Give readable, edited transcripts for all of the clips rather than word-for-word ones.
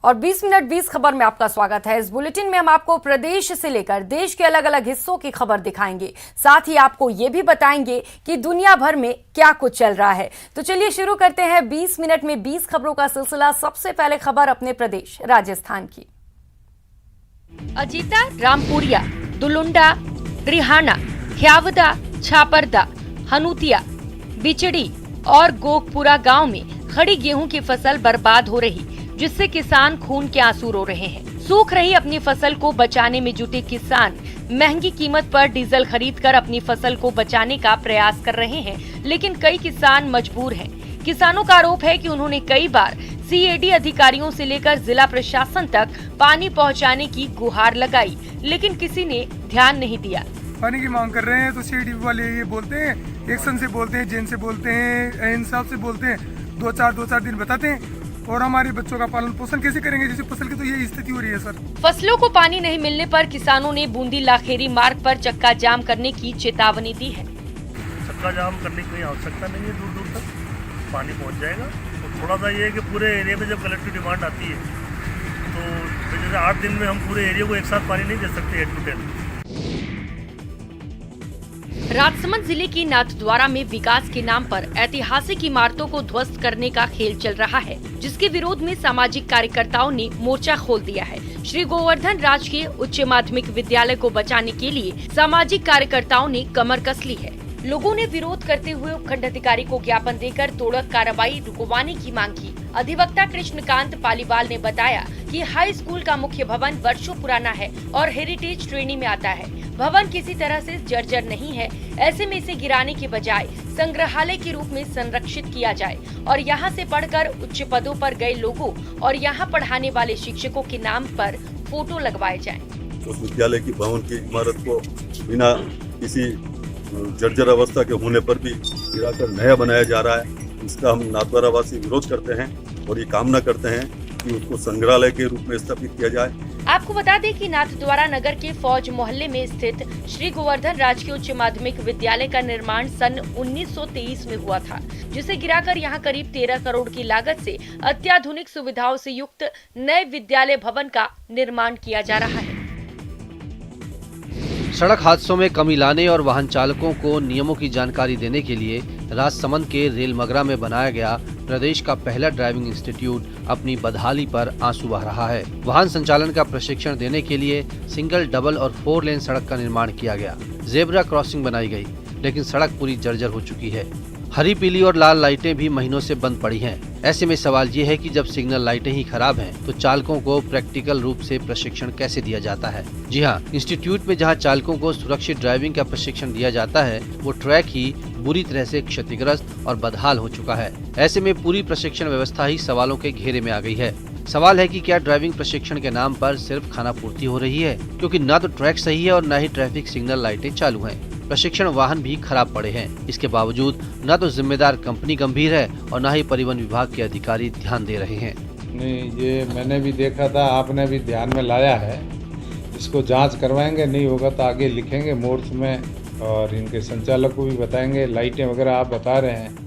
और 20 मिनट 20 खबर में आपका स्वागत है। इस बुलेटिन में हम आपको प्रदेश से लेकर देश के अलग अलग हिस्सों की खबर दिखाएंगे, साथ ही आपको ये भी बताएंगे कि दुनिया भर में क्या कुछ चल रहा है। तो चलिए शुरू करते हैं 20 मिनट में 20 खबरों का सिलसिला। सबसे पहले खबर अपने प्रदेश राजस्थान की। अजीता, रामपुरिया, दुलुंडा, रिहाना, ख्यावदा, छापरदा, हनुतिया, बिचड़ी और गोखपुरा गांव में खड़ी गेहूं की फसल बर्बाद हो रही, जिससे किसान खून के आंसू रो रहे हैं। सूख रही अपनी फसल को बचाने में जुटे किसान महंगी कीमत पर डीजल खरीदकर अपनी फसल को बचाने का प्रयास कर रहे हैं, लेकिन कई किसान मजबूर हैं। किसानों का आरोप है कि उन्होंने कई बार सीएडी अधिकारियों से लेकर जिला प्रशासन तक पानी पहुंचाने की गुहार लगाई, लेकिन किसी ने ध्यान नहीं दिया। पानी की मांग कर रहे हैं तो सीएडी वाले ये बोलते हैं, एक्शन से बोलते हैं, जेन से बोलते हैं, इंसाफ से बोलते हैं, दो चार दिन बताते हैं, और हमारे बच्चों का पालन पोषण कैसे करेंगे जैसे फसल की तो ये स्थिति हो रही है सर। फसलों को पानी नहीं मिलने पर किसानों ने बूंदी लाखेरी मार्ग पर चक्का जाम करने की चेतावनी दी है। चक्का जाम करने की कोई आवश्यकता नहीं है, दूर दूर तक पानी पहुंच जाएगा। तो थोड़ा सा ये है कि पूरे एरिया में जब कलेक्टिव डिमांड आती है तो जैसे 8 दिन में हम पूरे एरिया को एक साथ पानी नहीं दे सकते हेड टू हेड। राजसमंद जिले की नाथद्वारा में विकास के नाम पर ऐतिहासिक इमारतों को ध्वस्त करने का खेल चल रहा है, जिसके विरोध में सामाजिक कार्यकर्ताओं ने मोर्चा खोल दिया है। श्री गोवर्धन राजकीय उच्च माध्यमिक विद्यालय को बचाने के लिए सामाजिक कार्यकर्ताओं ने कमर कस ली है। लोगों ने विरोध करते हुए उपखंड अधिकारी को ज्ञापन देकर तोड़क कार्रवाई रुकवाने की मांग की। अधिवक्ता कृष्णकांत पालीवाल ने बताया कि हाई स्कूल का मुख्य भवन वर्षों पुराना है और हेरिटेज श्रेणी में आता है। भवन किसी तरह से जर्जर नहीं है, ऐसे में इसे गिराने के बजाय संग्रहालय के रूप में संरक्षित किया जाए और यहाँ से पढ़कर उच्च पदों पर गए लोगों और यहाँ पढ़ाने वाले शिक्षकों के नाम पर फोटो लगवाए जाएं। उस विद्यालय की भवन की इमारत को बिना किसी जर्जर अवस्था के होने पर भी गिराकर नया बनाया जा रहा है। इसका हम नाथद्वारा वासी विरोध करते हैं और ये कामना करते हैं कि उसको संग्रहालय के रूप में स्थापित किया जाए। आपको बता दें कि नाथद्वारा नगर के फौज मोहल्ले में स्थित श्री गोवर्धन राजकीय उच्च माध्यमिक विद्यालय का निर्माण सन 1923 में हुआ था, जिसे गिराकर यहां करीब 13 करोड़ की लागत से अत्याधुनिक सुविधाओं से युक्त नए विद्यालय भवन का निर्माण किया जा रहा है। सड़क हादसों में कमी लाने और वाहन चालकों को नियमों की जानकारी देने के लिए राजसमंद के रेलमगरा में बनाया गया प्रदेश का पहला ड्राइविंग इंस्टीट्यूट अपनी बदहाली पर आंसू बहा रहा है। वाहन संचालन का प्रशिक्षण देने के लिए सिंगल, डबल और 4 लेन सड़क का निर्माण किया गया। जेब्रा क्रॉसिंग बनाई गई, लेकिन सड़क पूरी जर्जर हो चुकी है। हरी, पीली और लाल लाइटें भी महीनों से बंद पड़ी हैं। ऐसे में सवाल ये है कि जब सिग्नल लाइटें ही खराब हैं, तो चालकों को प्रैक्टिकल रूप से प्रशिक्षण कैसे दिया जाता है। जी हाँ, इंस्टीट्यूट में जहाँ चालकों को सुरक्षित ड्राइविंग का प्रशिक्षण दिया जाता है, वो ट्रैक ही बुरी तरह से क्षतिग्रस्त और बदहाल हो चुका है। ऐसे में पूरी प्रशिक्षण व्यवस्था ही सवालों के घेरे में आ गई है। सवाल है कि क्या ड्राइविंग प्रशिक्षण के नाम पर सिर्फ खाना पूर्ति हो रही है, क्योंकि न तो ट्रैक सही है और न ही ट्रैफिक सिग्नल लाइटें चालू हैं। प्रशिक्षण वाहन भी खराब पड़े हैं। इसके बावजूद न तो जिम्मेदार कंपनी गंभीर है और न ही परिवहन विभाग के अधिकारी ध्यान दे रहे हैं। नहीं, ये मैंने भी देखा था, आपने भी ध्यान में लाया है। इसको जांच करवाएंगे, नहीं होगा तो आगे लिखेंगे मोर्च में और इनके संचालक को भी बताएंगे। लाइटें वगैरह आप बता रहे हैं,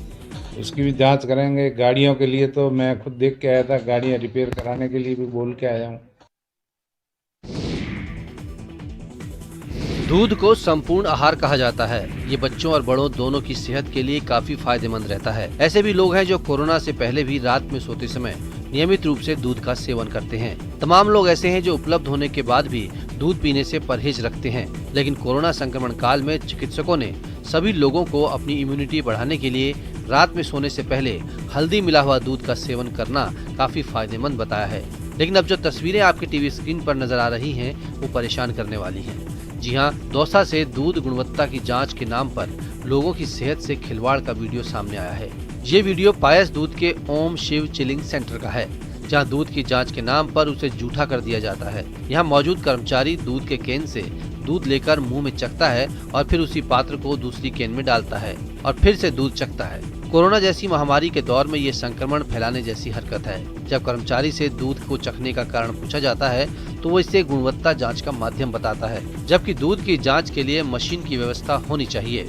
उसकी भी जांच करेंगे। गाड़ियों के लिए तो मैं खुद देख के आया था, गाड़ियाँ रिपेयर कराने के लिए भी बोल के आया हूँ। दूध को संपूर्ण आहार कहा जाता है। ये बच्चों और बड़ों दोनों की सेहत के लिए काफी फायदेमंद रहता है। ऐसे भी लोग हैं जो कोरोना से पहले भी रात में सोते समय नियमित रूप से दूध का सेवन करते हैं। तमाम लोग ऐसे हैं जो उपलब्ध होने के बाद भी दूध पीने से परहेज रखते हैं, लेकिन कोरोना संक्रमण काल में चिकित्सकों ने सभी लोगों को अपनी इम्यूनिटी बढ़ाने के लिए रात में सोने से पहले हल्दी मिला हुआ दूध का सेवन करना काफी फायदेमंद बताया है। लेकिन अब जो तस्वीरें आपके टीवी स्क्रीन पर नजर आ रही हैं, वो परेशान करने वाली हैं। जी हाँ, दौसा से दूध गुणवत्ता की जांच के नाम पर लोगों की सेहत से खिलवाड़ का वीडियो सामने आया है। ये वीडियो पायस दूध के ओम शिव चिलिंग सेंटर का है, जहाँ दूध की जांच के नाम पर उसे जूठा कर दिया जाता है। यहाँ मौजूद कर्मचारी दूध के केन से दूध लेकर मुंह में चखता है और फिर उसी पात्र को दूसरी केन में डालता है और फिर से दूध चखता है। कोरोना जैसी महामारी के दौर में ये संक्रमण फैलाने जैसी हरकत है। जब कर्मचारी से दूध को चखने का कारण पूछा जाता है, तो वो इसे गुणवत्ता जांच का माध्यम बताता है, जबकि दूध की जांच के लिए मशीन की व्यवस्था होनी चाहिए।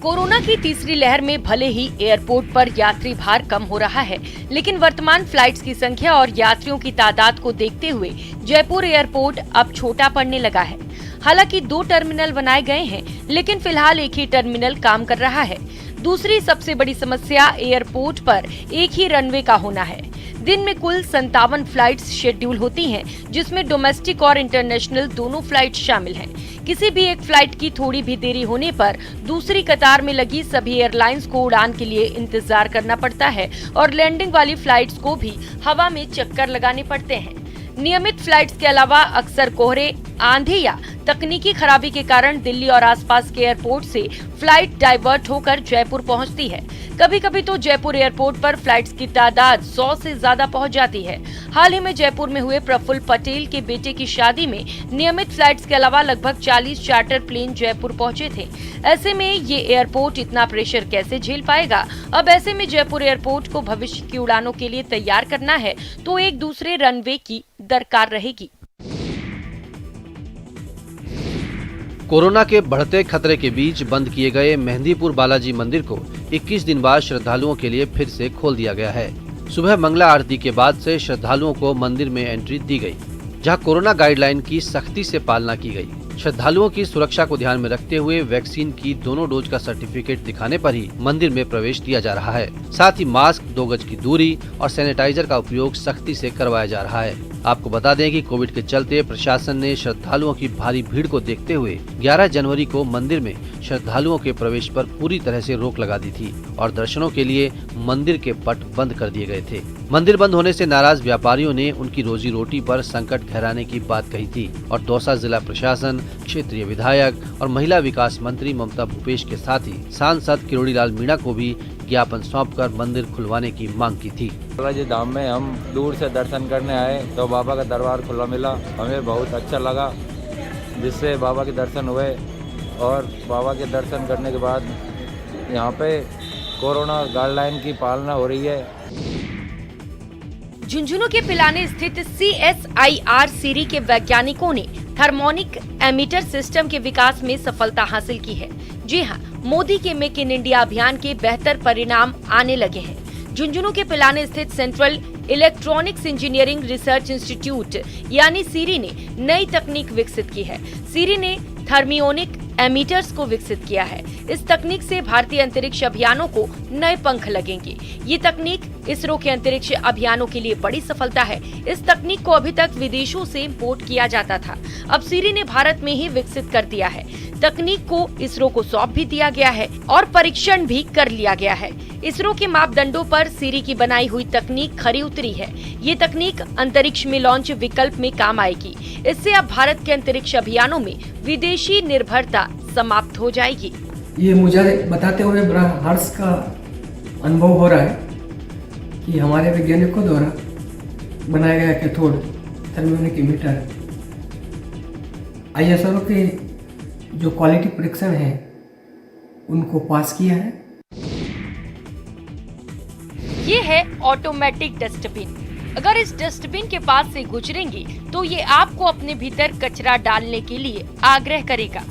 कोरोना की तीसरी लहर में भले ही एयरपोर्ट पर यात्री भार कम हो रहा है, लेकिन वर्तमान फ्लाइट्स की संख्या और यात्रियों की तादाद को देखते हुए जयपुर एयरपोर्ट अब छोटा पड़ने लगा है। हालांकि 2 टर्मिनल बनाए गए हैं, लेकिन फिलहाल एक ही टर्मिनल काम कर रहा है। दूसरी सबसे बड़ी समस्या एयरपोर्ट पर एक ही रनवे का होना है। दिन में कुल 57 फ्लाइट्स शेड्यूल होती हैं, जिसमें डोमेस्टिक और इंटरनेशनल दोनों फ्लाइट शामिल हैं। किसी भी एक फ्लाइट की थोड़ी भी देरी होने पर दूसरी कतार में लगी सभी एयरलाइंस को उड़ान के लिए इंतजार करना पड़ता है और लैंडिंग वाली फ्लाइट्स को भी हवा में चक्कर लगाने पड़ते हैं। नियमित फ्लाइट्स के अलावा अक्सर कोहरे, आंधी या तकनीकी खराबी के कारण दिल्ली और आसपास के एयरपोर्ट से फ्लाइट डाइवर्ट होकर जयपुर पहुंचती है। कभी कभी तो जयपुर एयरपोर्ट पर फ्लाइट्स की तादाद 100 से ज्यादा पहुंच जाती है। हाल ही में जयपुर में हुए प्रफुल्ल पटेल के बेटे की शादी में नियमित फ्लाइट्स के अलावा लगभग 40 चार्टर प्लेन जयपुर पहुंचे थे। ऐसे में ये एयरपोर्ट इतना प्रेशर कैसे झेल पाएगा? अब ऐसे में जयपुर एयरपोर्ट को भविष्य की उड़ानों के लिए तैयार करना है तो एक दूसरे रनवे की दरकार रहेगी। कोरोना के बढ़ते खतरे के बीच बंद किए गए मेहंदीपुर बालाजी मंदिर को 21 दिन बाद श्रद्धालुओं के लिए फिर से खोल दिया गया है। सुबह मंगला आरती के बाद से श्रद्धालुओं को मंदिर में एंट्री दी गई, जहां कोरोना गाइडलाइन की सख्ती से पालना की गई। श्रद्धालुओं की सुरक्षा को ध्यान में रखते हुए वैक्सीन की दोनों डोज का सर्टिफिकेट दिखाने पर ही मंदिर में प्रवेश दिया जा रहा है। साथ ही मास्क, 2 गज की दूरी और सैनिटाइजर का उपयोग सख्ती से करवाया जा रहा है। आपको बता दें कि कोविड के चलते प्रशासन ने श्रद्धालुओं की भारी भीड़ को देखते हुए 11 जनवरी को मंदिर में श्रद्धालुओं के प्रवेश पर पूरी तरह से रोक लगा दी थी और दर्शनों के लिए मंदिर के पट बंद कर दिए गए थे। मंदिर बंद होने से नाराज व्यापारियों ने उनकी रोजी रोटी पर संकट गहराने की बात कही थी और दौसा जिला प्रशासन, क्षेत्रीय विधायक और महिला विकास मंत्री ममता भूपेश के साथ ही सांसद किरोड़ीलाल मीणा को भी ज्ञापन सौंपकर मंदिर खुलवाने की मांग की थी। बालाजी धाम में हम दूर से दर्शन करने आए तो बाबा का दरबार खुला मिला, हमें बहुत अच्छा लगा, जिससे बाबा के दर्शन हुए और बाबा के दर्शन करने के बाद यहाँ पे कोरोना गाइडलाइन की पालना हो रही है। झुंझुनू के पिलाने स्थित CSIR सीरी के वैज्ञानिकों ने थर्मोनिक एमीटर सिस्टम के विकास में सफलता हासिल की है। जी हां, मोदी के मेक इन इंडिया अभियान के बेहतर परिणाम आने लगे हैं। झुंझुनू के पिलाने स्थित central electronics engineering research institute यानी सीरी ने नई तकनीक विकसित की है। सीरी ने थर्मियोनिक एमीटर्स को विकसित किया है। इस तकनीक से भारतीय अंतरिक्ष अभियानों को नए पंख लगेंगे। ये तकनीक इसरो के अंतरिक्ष अभियानों के लिए बड़ी सफलता है। इस तकनीक को अभी तक विदेशों से इंपोर्ट किया जाता था, अब सीरी ने भारत में ही विकसित कर दिया है। तकनीक को इसरो को सौंप भी दिया गया है और परीक्षण भी कर लिया गया है। इसरो के मापदंडों पर सीरी की बनाई हुई तकनीक खरी उतरी है। ये तकनीक अंतरिक्ष में लॉन्च विकल्प में काम आएगी। इससे अब भारत के अंतरिक्ष अभियानों में विदेशी निर्भरता समाप्त हो जाएगी। ये मुझे बताते हुए बड़ा हर्ष का अनुभव हो रहा है कि हमारे वैज्ञानिकों द्वारा बनाया गया कैथोड थर्मियोनिक एमीटर ISRO के जो क्वालिटी परीक्षण है उनको पास किया है। ये है ऑटोमेटिक डस्टबिन। अगर इस डस्टबिन के पास से गुजरेंगे तो ये आपको अपने भीतर कचरा डालने के लिए आग्रह करेगा।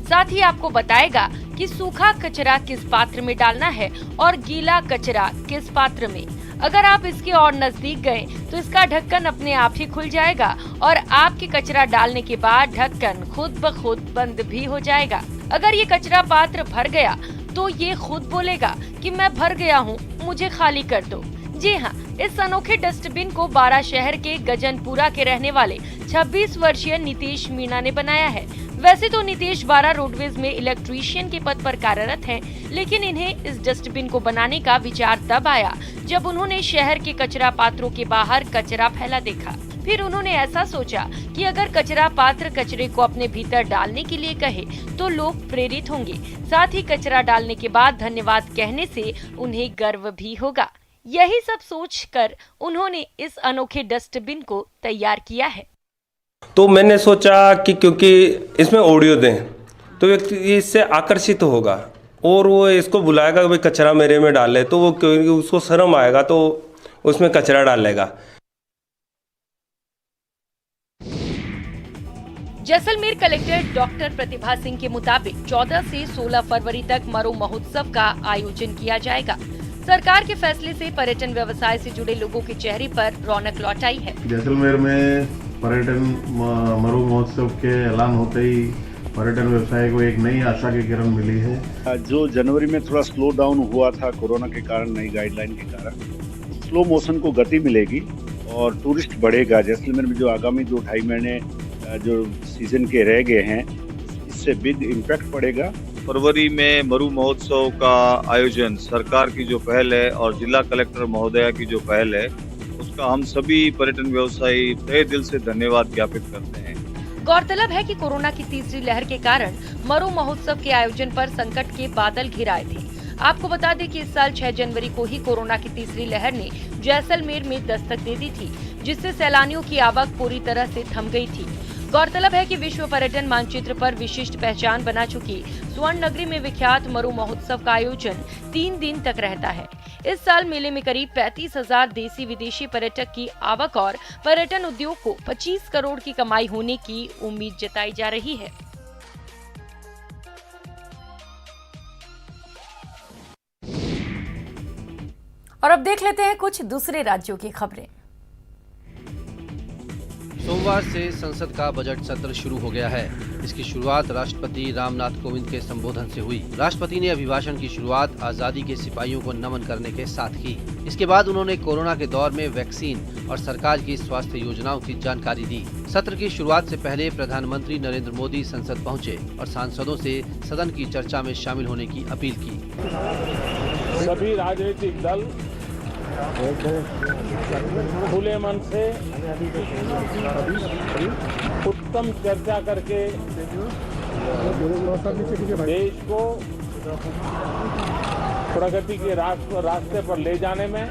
साथ ही आपको बताएगा कि सूखा कचरा किस पात्र में डालना है और गीला कचरा किस पात्र में। अगर आप इसके और नजदीक गए तो इसका ढक्कन अपने आप ही खुल जाएगा और आपके कचरा डालने के बाद ढक्कन खुद ब खुद बंद भी हो जाएगा। अगर ये कचरा पात्र भर गया तो ये खुद बोलेगा कि मैं भर गया हूँ, मुझे खाली कर दो। जी हाँ, इस अनोखे डस्टबिन को 12 शहर के गजनपुरा के रहने वाले 26 वर्षीय नीतीश मीणा ने बनाया है। वैसे तो नीतीश 12 रोडवेज में इलेक्ट्रीशियन के पद पर कार्यरत हैं, लेकिन इन्हें इस डस्टबिन को बनाने का विचार तब आया जब उन्होंने शहर के कचरा पात्रों के बाहर कचरा फैला देखा। फिर उन्होंने ऐसा सोचा कि अगर कचरा पात्र कचरे को अपने भीतर डालने के लिए कहे तो लोग प्रेरित होंगे। साथ ही कचरा डालने के बाद धन्यवाद कहने से उन्हें गर्व भी होगा। यही सब सोचकर उन्होंने इस अनोखे डस्टबिन को तैयार किया है। तो मैंने सोचा कि क्योंकि इसमें ऑडियो दें तो व्यक्ति इससे आकर्षित होगा और वो इसको बुलाएगा कि भाई कचरा मेरे में डाले, तो वो, क्योंकि उसको शर्म आएगा तो उसमें कचरा डालेगा। जैसलमेर कलेक्टर डॉक्टर प्रतिभा सिंह के मुताबिक 14 से 16 फरवरी तक मरो महोत्सव का आयोजन किया जाएगा। सरकार के फैसले से पर्यटन व्यवसाय से जुड़े लोगों के चेहरे पर रौनक लौट आई है। जैसलमेर में पर्यटन मरू महोत्सव के ऐलान होते ही पर्यटन व्यवसाय को एक नई आशा की किरण मिली है। जो जनवरी में थोड़ा स्लो डाउन हुआ था कोरोना के कारण, नई गाइडलाइन के कारण, स्लो मोशन को गति मिलेगी और टूरिस्ट बढ़ेगा। जैसलमेर में जो आगामी 2-2.5 महीने जो सीजन के रह गए हैं, इससे बिग इम्पैक्ट पड़ेगा। फरवरी में मरू महोत्सव का आयोजन सरकार की जो पहल है और जिला कलेक्टर महोदया की जो पहल है, उसका हम सभी पर्यटन व्यवसायी तहे दिल से धन्यवाद ज्ञापित करते हैं। गौरतलब है कि कोरोना की तीसरी लहर के कारण मरू महोत्सव के आयोजन पर संकट के बादल घिराए थे। आपको बता दें कि इस साल 6 जनवरी को ही कोरोना की तीसरी लहर ने जैसलमेर में दस्तक दे दी थी, जिससे सैलानियों की आवक पूरी तरह से थम गई थी। गौरतलब है कि विश्व पर्यटन मानचित्र पर विशिष्ट पहचान बना चुकी स्वर्ण नगरी में विख्यात मरू महोत्सव का आयोजन 3 दिन तक रहता है। इस साल मेले में करीब 35,000 देसी विदेशी पर्यटक की आवक और पर्यटन उद्योग को 25 करोड़ की कमाई होने की उम्मीद जताई जा रही है। और अब देख लेते हैं कुछ दूसरे राज्यों की खबरें। सोमवार से संसद का बजट सत्र शुरू हो गया है। इसकी शुरुआत राष्ट्रपति रामनाथ कोविंद के संबोधन से हुई। राष्ट्रपति ने अभिभाषण की शुरुआत आजादी के सिपाहियों को नमन करने के साथ की। इसके बाद उन्होंने कोरोना के दौर में वैक्सीन और सरकार की स्वास्थ्य योजनाओं की जानकारी दी। सत्र की शुरुआत से पहले प्रधानमंत्री नरेंद्र मोदी संसद पहुंचे और सांसदों से सदन की चर्चा में शामिल होने की अपील की। सभी राजनीतिक दल खुले मन से उत्तम चर्चा करके देश को प्रगति के रास्ते पर ले जाने में,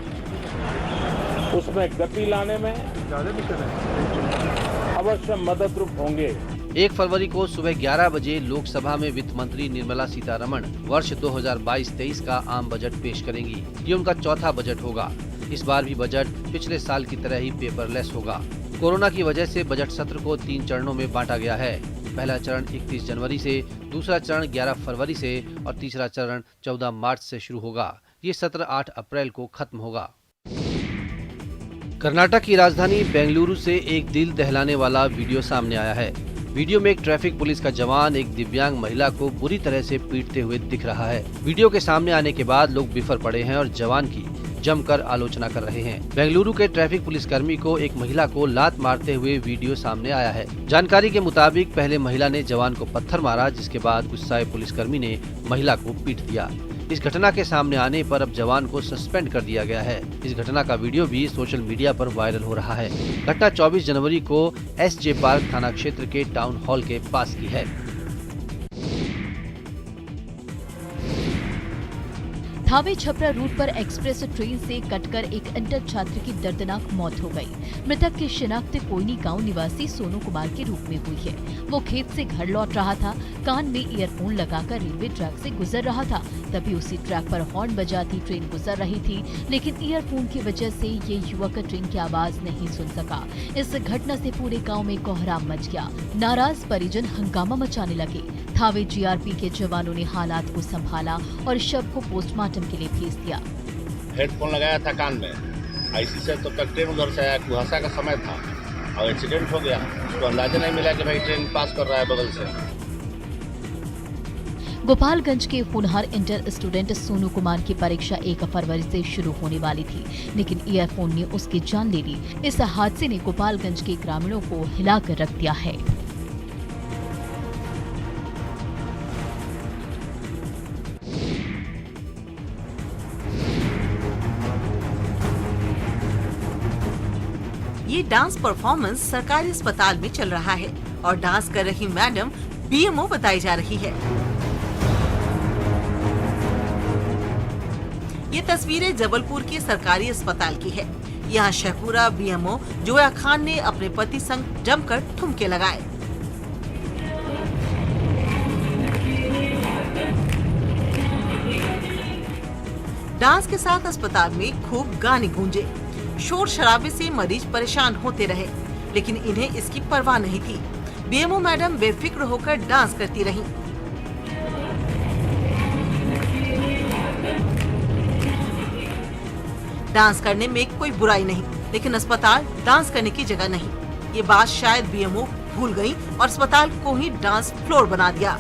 उसमें गति लाने में अवश्य मददरूप होंगे। 1 फरवरी को सुबह 11 बजे लोकसभा में वित्त मंत्री निर्मला सीतारमण वर्ष 2022-23 का आम बजट पेश करेंगी। ये उनका चौथा बजट होगा। इस बार भी बजट पिछले साल की तरह ही पेपरलेस होगा। कोरोना की वजह से बजट सत्र को 3 चरणों में बांटा गया है। पहला चरण 31 जनवरी से, दूसरा चरण 11 फरवरी से और तीसरा चरण 14 मार्च से शुरू होगा। ये सत्र 8 अप्रैल को खत्म होगा। कर्नाटक की राजधानी बेंगलुरु से एक दिल दहलाने वाला वीडियो सामने आया है। वीडियो में एक ट्रैफिक पुलिस का जवान एक दिव्यांग महिला को बुरी तरह से पीटते हुए दिख रहा है। वीडियो के सामने आने के बाद लोग बिफर पड़े हैं और जवान की जमकर आलोचना कर रहे हैं। बेंगलुरु के ट्रैफिक पुलिसकर्मी को एक महिला को लात मारते हुए वीडियो सामने आया है। जानकारी के मुताबिक पहले महिला ने जवान को पत्थर मारा, जिसके बाद गुस्साए पुलिसकर्मी ने महिला को पीट दिया। इस घटना के सामने आने पर अब जवान को सस्पेंड कर दिया गया है। इस घटना का वीडियो भी सोशल मीडिया पर वायरल हो रहा है। घटना 24 जनवरी को एसजे पार्क थाना क्षेत्र के टाउन हॉल के पास की है। थावे छपरा रूट पर एक्सप्रेस ट्रेन से कटकर एक इंटर छात्र की दर्दनाक मौत हो गई। मृतक की शिनाख्त कोयनी गांव निवासी सोनू कुमार के रूप में हुई है। वो खेत से घर लौट रहा था। कान में ईयरफोन लगाकर रेलवे ट्रैक से गुजर रहा था। तभी उसी ट्रैक पर हॉर्न बजाती ट्रेन गुजर रही थी, लेकिन ईयरफोन की वजह से ये युवक ट्रेन की आवाज नहीं सुन सका। इस घटना से पूरे गाँव में कोहराम मच गया। नाराज परिजन हंगामा मचाने लगे। थावे जीआरपी के जवानों ने हालात को संभाला और शव को पोस्टमार्टम के लिए भेज दिया। हेडफोन लगाया था कान में, ऐसी से तब तक ट्रेन उधर से आया, कुहासा का समय था और एक्सीडेंट हो गया। उसको अंदाजा नहीं मिला कि भाई ट्रेन पास कर रहा है बगल से। गोपालगंज के होनहार इंटर स्टूडेंट सोनू कुमार की परीक्षा 1 फरवरी से शुरू होने वाली थी, लेकिन ईयरफोन ने उसकी जान ले ली। इस हादसे ने गोपालगंज के ग्रामीणों को हिलाकर रख दिया है। ये डांस परफॉर्मेंस सरकारी अस्पताल में चल रहा है और डांस कर रही मैडम बीएमओ बताई जा रही है। ये तस्वीरें जबलपुर के सरकारी अस्पताल की है। यहाँ शहपुरा बीएमओ जोया खान ने अपने पति संग जमकर ठुमके लगाए। डांस के साथ अस्पताल में खूब गाने गूंजे। शोर शराबे से मरीज परेशान होते रहे, लेकिन इन्हें इसकी परवाह नहीं थी। बीएमओ मैडम बेफिक्र होकर डांस करती रहीं। डांस करने में कोई बुराई नहीं, लेकिन अस्पताल डांस करने की जगह नहीं। ये बात शायद बीएमओ भूल गई और अस्पताल को ही डांस फ्लोर बना दिया।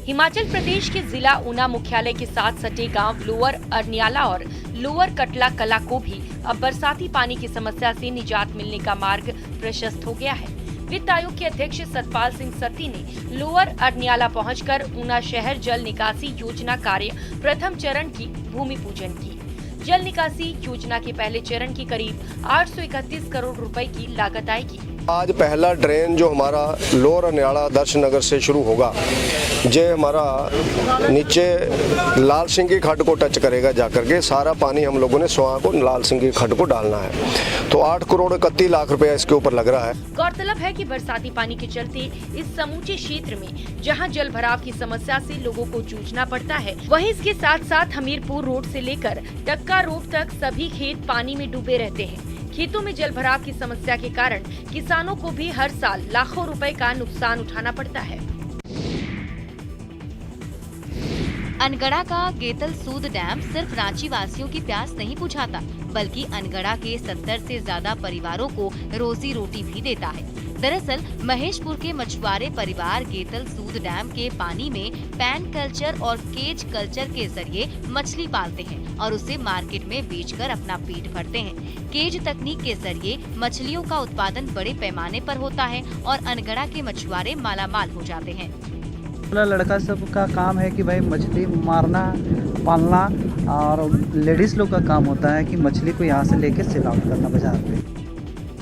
हिमाचल प्रदेश के जिला ऊना मुख्यालय के साथ सटे गांव लोअर अरनियाला और लोअर कटला कला को भी अब बरसाती पानी की समस्या से निजात मिलने का मार्ग प्रशस्त हो गया है। वित्त आयोग के अध्यक्ष सतपाल सिंह सत्ती ने लोअर अरनियाला पहुंचकर ऊना शहर जल निकासी योजना कार्य प्रथम चरण की भूमि पूजन की। जल निकासी योजना के पहले चरण की करीब 831 करोड़ रुपए की लागत आएगी। आज पहला ड्रेन जो हमारा लोअर अरनियाला दर्शन नगर से शुरू होगा, ये हमारा नीचे लाल सिंह की खड्ड को टच करेगा जाकर के। सारा पानी हम लोगों ने स्वां को लाल सिंह की खड्ड को डालना है, तो 8 करोड़ 31 लाख रुपया इसके ऊपर लग रहा है। गौरतलब है कि बरसाती पानी के चलते इस समूचे क्षेत्र में जहां जल भराव की समस्या से लोगों को जूझना पड़ता है, वहीं इसके साथ साथ हमीरपुर रोड से लेकर टक्का रोड तक सभी खेत पानी में डूबे रहते हैं। खेतों में जल भराव की समस्या के कारण किसानों को भी हर साल लाखों रुपए का नुकसान उठाना पड़ता है। अनगढ़ा का गेतल सूद डैम सिर्फ रांची वासियों की प्यास नहीं बुझाता, बल्कि अनगढ़ा के 70 से ज्यादा परिवारों को रोजी रोटी भी देता है। दरअसल महेशपुर के मछुआरे परिवार गेतल सूद डैम के पानी में पैन कल्चर और केज कल्चर के जरिए मछली पालते हैं और उसे मार्केट में बेचकर अपना पेट भरते हैं। केज तकनीक के जरिए मछलियों का उत्पादन बड़े पैमाने पर होता है और अनगढ़ा के मछुआरे मालामाल हो जाते हैं। लड़का सब का काम है कि भाई मछली मारना, पालना, और लेडीज लोग का काम होता है कि मछली को यहाँ से लेके सेल आउट करना बाजार पे।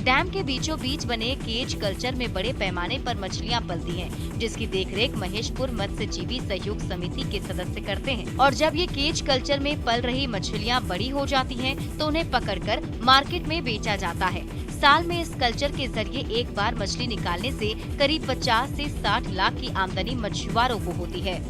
डैम के बीचों बीच बने केज कल्चर में बड़े पैमाने पर मछलियां पलती हैं, जिसकी देखरेख महेशपुर मत्स्यजीवी सहयोग समिति के सदस्य करते हैं। और जब ये केज कल्चर में पल रही मछलियां बड़ी हो जाती हैं, तो उन्हें पकड़कर मार्केट में बेचा जाता है। साल में इस कल्चर के जरिए एक बार मछली निकालने से करीब 50 से 60 लाख की आमदनी मछुआरों को होती है।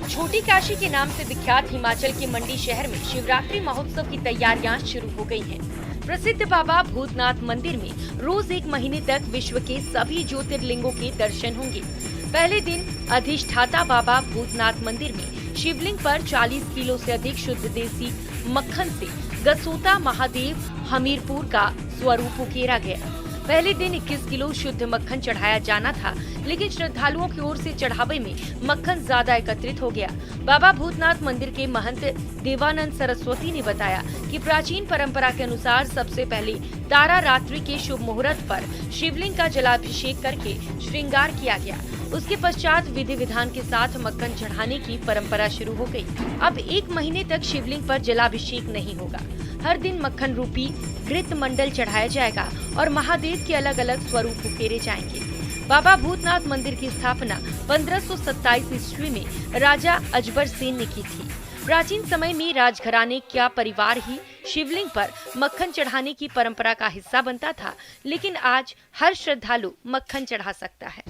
छोटी काशी के नाम से विख्यात हिमाचल के मंडी शहर में शिवरात्रि महोत्सव की तैयारियां शुरू हो गई हैं। प्रसिद्ध बाबा भूतनाथ मंदिर में रोज 1 महीने तक विश्व के सभी ज्योतिर्लिंगों के दर्शन होंगे। पहले दिन अधिष्ठाता बाबा भूतनाथ मंदिर में शिवलिंग पर 40 किलो से अधिक शुद्ध देसी मक्खन से गसोता महादेव हमीरपुर का स्वरूप उकेरा गया। पहले दिन 21 किलो शुद्ध मक्खन चढ़ाया जाना था, लेकिन श्रद्धालुओं की ओर से चढ़ावे में मक्खन ज्यादा एकत्रित हो गया। बाबा भूतनाथ मंदिर के महंत देवानंद सरस्वती ने बताया कि प्राचीन परंपरा के अनुसार सबसे पहले तारा रात्रि के शुभ मुहूर्त पर शिवलिंग का जलाभिषेक करके श्रृंगार किया गया। उसके पश्चात विधि विधान के साथ मक्खन चढ़ाने की परंपरा शुरू हो गई। अब 1 महीने तक शिवलिंग पर जलाभिषेक नहीं होगा। हर दिन मक्खन रूपी घृत मंडल चढ़ाया जाएगा और महादेव के अलग अलग स्वरूप उकेरे जाएंगे। बाबा भूतनाथ मंदिर की स्थापना 1527 ईस्वी में राजा अजबर सेन ने की थी। प्राचीन समय में राजघराने का परिवार ही शिवलिंग पर मक्खन चढ़ाने की परंपरा का हिस्सा बनता था, लेकिन आज हर श्रद्धालु मक्खन चढ़ा सकता है।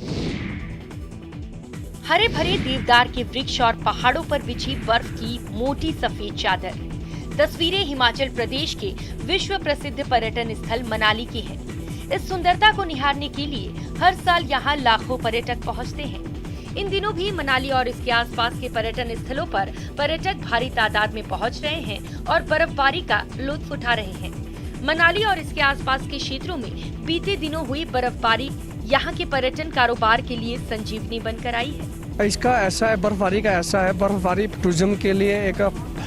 हरे भरे देवदार के वृक्ष और पहाड़ों पर बिछी बर्फ की मोटी सफेद चादर। तस्वीरें हिमाचल प्रदेश के विश्व प्रसिद्ध पर्यटन स्थल मनाली की हैं। इस सुंदरता को निहारने के लिए हर साल यहाँ लाखों पर्यटक पहुँचते हैं। इन दिनों भी मनाली और इसके आसपास के पर्यटन स्थलों पर पर्यटक भारी तादाद में पहुँच रहे हैं और बर्फबारी का लुत्फ उठा रहे हैं। मनाली और इसके आसपास के क्षेत्रों में बीते दिनों हुई बर्फबारी यहाँ के पर्यटन कारोबार के लिए संजीवनी बनकर आई है। इसका ऐसा है, बर्फबारी का ऐसा है, बर्फबारी टूरिज्म के लिए एक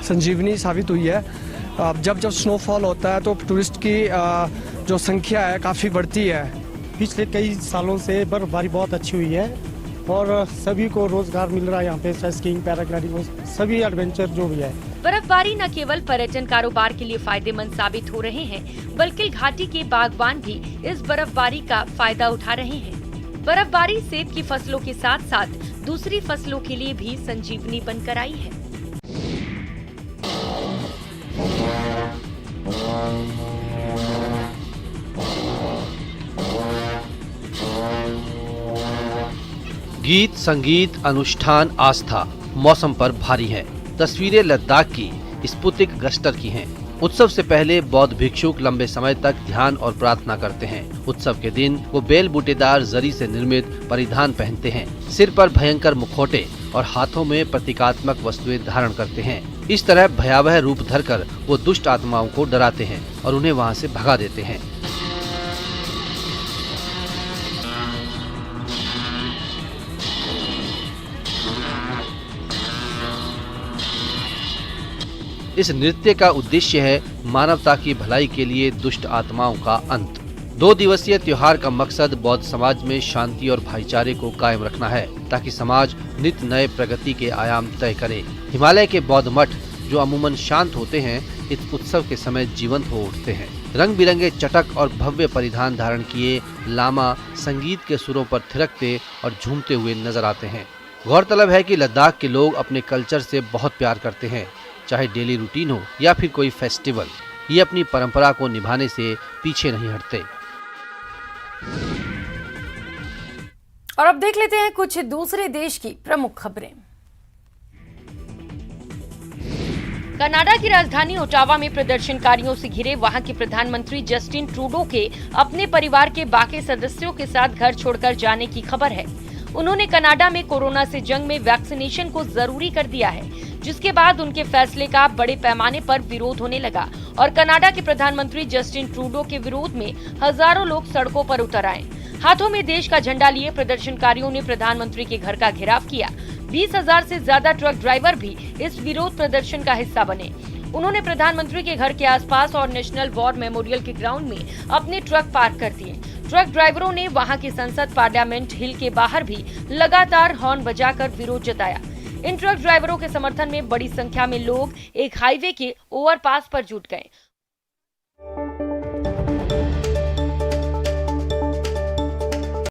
संजीवनी साबित हुई है। जब स्नोफॉल होता है तो टूरिस्ट की जो संख्या है काफ़ी बढ़ती है। पिछले कई सालों से बर्फबारी बहुत अच्छी हुई है और सभी को रोजगार मिल रहा है यहाँ पे, स्कीइंग, पैराग्लाइडिंग, सभी एडवेंचर जो भी है। बर्फबारी न केवल पर्यटन कारोबार के लिए फायदेमंद साबित हो रहे हैं, बल्कि घाटी के बागबान भी इस बर्फबारी का फायदा उठा रहे हैं। बर्फबारी सेब की फसलों के साथ साथ दूसरी फसलों के लिए भी संजीवनी बनकर आई है। गीत, संगीत, अनुष्ठान, आस्था मौसम पर भारी है। तस्वीरें लद्दाख की स्पुतिक गस्टर की हैं। उत्सव से पहले बौद्ध भिक्षुक लंबे समय तक ध्यान और प्रार्थना करते हैं। उत्सव के दिन वो बेल बूटेदार जरी से निर्मित परिधान पहनते हैं, सिर पर भयंकर मुखौटे और हाथों में प्रतीकात्मक वस्तुएं धारण करते हैं। इस तरह भयावह रूप धरकर वो दुष्ट आत्माओं को डराते हैं और उन्हें वहां से भगा देते हैं। इस नृत्य का उद्देश्य है मानवता की भलाई के लिए दुष्ट आत्माओं का अंत। 2 दिवसीय त्योहार का मकसद बौद्ध समाज में शांति और भाईचारे को कायम रखना है, ताकि समाज नित नए प्रगति के आयाम तय करे। हिमालय के बौद्ध मठ, जो अमूमन शांत होते हैं, इस उत्सव के समय जीवंत हो उठते हैं। रंग बिरंगे चटक और भव्य परिधान धारण किए लामा संगीत के सुरों पर थिरकते और झूमते हुए नजर आते हैं। गौरतलब है कि लद्दाख के लोग अपने कल्चर से बहुत प्यार करते हैं, चाहे डेली रूटीन हो या फिर कोई फेस्टिवल। ये अपनी परंपरा को निभाने से पीछे नहीं हटते। और अब देख लेते हैं कुछ दूसरे देश की प्रमुख खबरें। कनाडा की राजधानी ओटावा में प्रदर्शनकारियों से घिरे वहां के प्रधानमंत्री जस्टिन ट्रूडो के अपने परिवार के बाकी सदस्यों के साथ घर छोड़कर जाने की खबर है। उन्होंने कनाडा में कोरोना से जंग में वैक्सीनेशन को जरूरी कर दिया है, जिसके बाद उनके फैसले का बड़े पैमाने पर विरोध होने लगा और कनाडा के प्रधानमंत्री जस्टिन ट्रूडो के विरोध में हजारों लोग सड़कों पर उतर आए। हाथों में देश का झंडा लिए प्रदर्शनकारियों ने प्रधानमंत्री के घर का घेराव किया। 20,000 से ज्यादा ट्रक ड्राइवर भी इस विरोध प्रदर्शन का हिस्सा बने। उन्होंने प्रधानमंत्री के घर के आसपास और नेशनल वॉर मेमोरियल के ग्राउंड में अपने ट्रक पार्क कर दिए। ट्रक ड्राइवरों ने वहां की संसद पार्लियामेंट हिल के बाहर भी लगातार हॉर्न बजाकर विरोध जताया। इन ट्रक ड्राइवरों के समर्थन में बड़ी संख्या में लोग एक हाईवे के ओवरपास पर जुट गए।